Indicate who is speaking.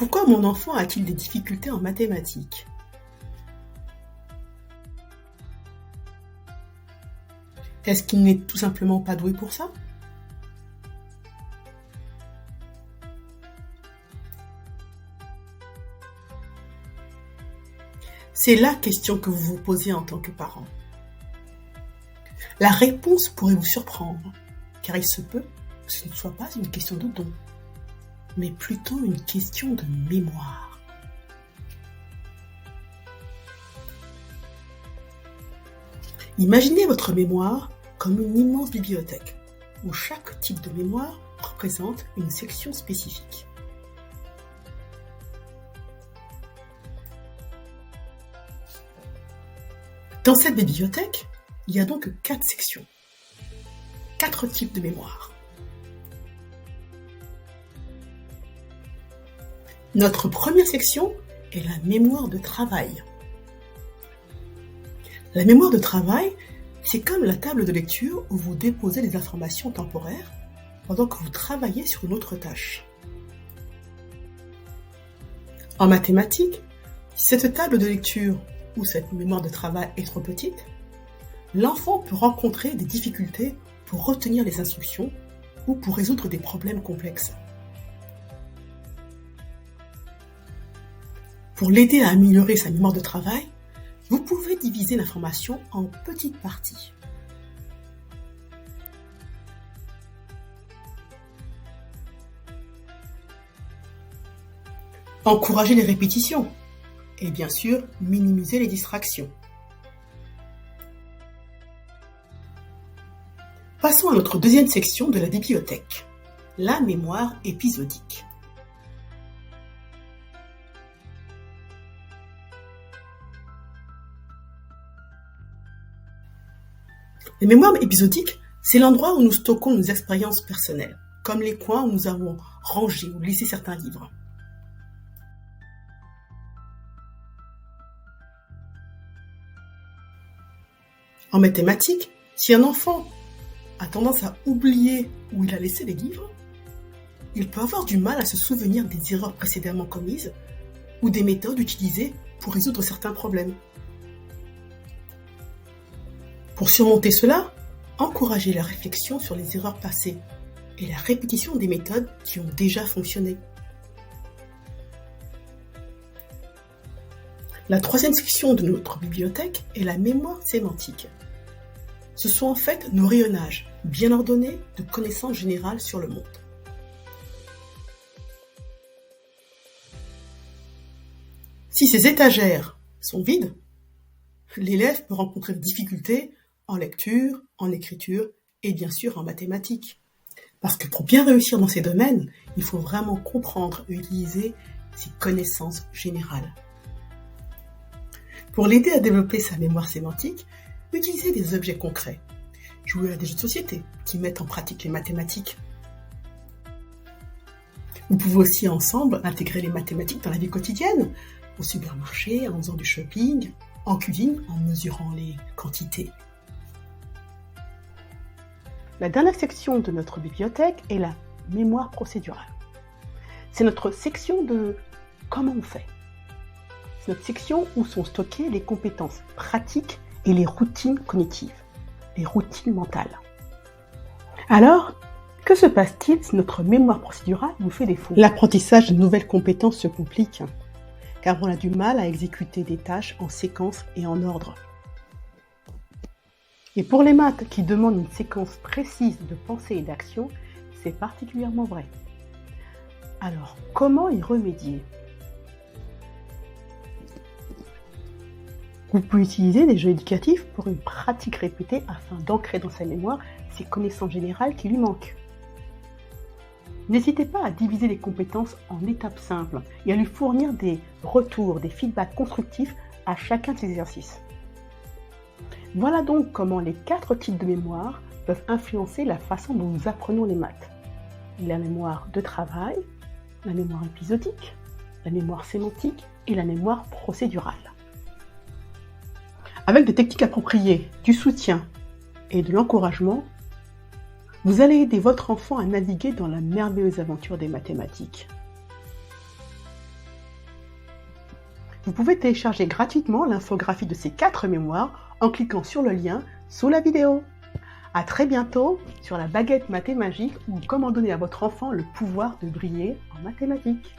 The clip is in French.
Speaker 1: Pourquoi mon enfant a-t-il des difficultés en mathématiques? Est-ce qu'il n'est tout simplement pas doué pour ça? C'est la question que vous vous posez en tant que parent. La réponse pourrait vous surprendre, car il se peut que ce ne soit pas une question de don, mais plutôt une question de mémoire. Imaginez votre mémoire comme une immense bibliothèque, où chaque type de mémoire représente une section spécifique. Dans cette bibliothèque, il y a donc 4 sections, 4 types de mémoire. Notre première section est la mémoire de travail. La mémoire de travail, c'est comme la table de lecture où vous déposez les informations temporaires pendant que vous travaillez sur une autre tâche. En mathématiques, si cette table de lecture ou cette mémoire de travail est trop petite, l'enfant peut rencontrer des difficultés pour retenir les instructions ou pour résoudre des problèmes complexes. Pour l'aider à améliorer sa mémoire de travail, vous pouvez diviser l'information en petites parties. Encourager les répétitions et bien sûr minimiser les distractions. Passons à notre deuxième section de la bibliothèque, la mémoire épisodique. La mémoire épisodique, c'est l'endroit où nous stockons nos expériences personnelles, comme les coins où nous avons rangé ou laissé certains livres. En mathématiques, si un enfant a tendance à oublier où il a laissé les livres, il peut avoir du mal à se souvenir des erreurs précédemment commises ou des méthodes utilisées pour résoudre certains problèmes. Pour surmonter cela, encouragez la réflexion sur les erreurs passées et la répétition des méthodes qui ont déjà fonctionné. La troisième section de notre bibliothèque est la mémoire sémantique. Ce sont en fait nos rayonnages bien ordonnés de connaissances générales sur le monde. Si ces étagères sont vides, l'élève peut rencontrer des difficultés en lecture, en écriture et bien sûr en mathématiques. Parce que pour bien réussir dans ces domaines, il faut vraiment comprendre et utiliser ces connaissances générales. Pour l'aider à développer sa mémoire sémantique, utilisez des objets concrets. Jouez à des jeux de société qui mettent en pratique les mathématiques. Vous pouvez aussi ensemble intégrer les mathématiques dans la vie quotidienne, au supermarché, en faisant du shopping, en cuisine, en mesurant les quantités. La dernière section de notre bibliothèque est la mémoire procédurale. C'est notre section de comment on fait. C'est notre section où sont stockées les compétences pratiques et les routines cognitives, les routines mentales. Alors, que se passe-t-il si notre mémoire procédurale nous fait défaut? L'apprentissage de nouvelles compétences se complique, car on a du mal à exécuter des tâches en séquence et en ordre. Et pour les maths qui demandent une séquence précise de pensée et d'action, c'est particulièrement vrai. Alors, comment y remédier? Vous pouvez utiliser des jeux éducatifs pour une pratique répétée afin d'ancrer dans sa mémoire ces connaissances générales qui lui manquent. N'hésitez pas à diviser les compétences en étapes simples et à lui fournir des retours, des feedbacks constructifs à chacun de ces exercices. Voilà donc comment les 4 types de mémoire peuvent influencer la façon dont nous apprenons les maths. La mémoire de travail, la mémoire épisodique, la mémoire sémantique et la mémoire procédurale. Avec des techniques appropriées, du soutien et de l'encouragement, vous allez aider votre enfant à naviguer dans la merveilleuse aventure des mathématiques. Vous pouvez télécharger gratuitement l'infographie de ces 4 mémoires en cliquant sur le lien sous la vidéo. À très bientôt sur la baguette mathémagique ou comment donner à votre enfant le pouvoir de briller en mathématiques.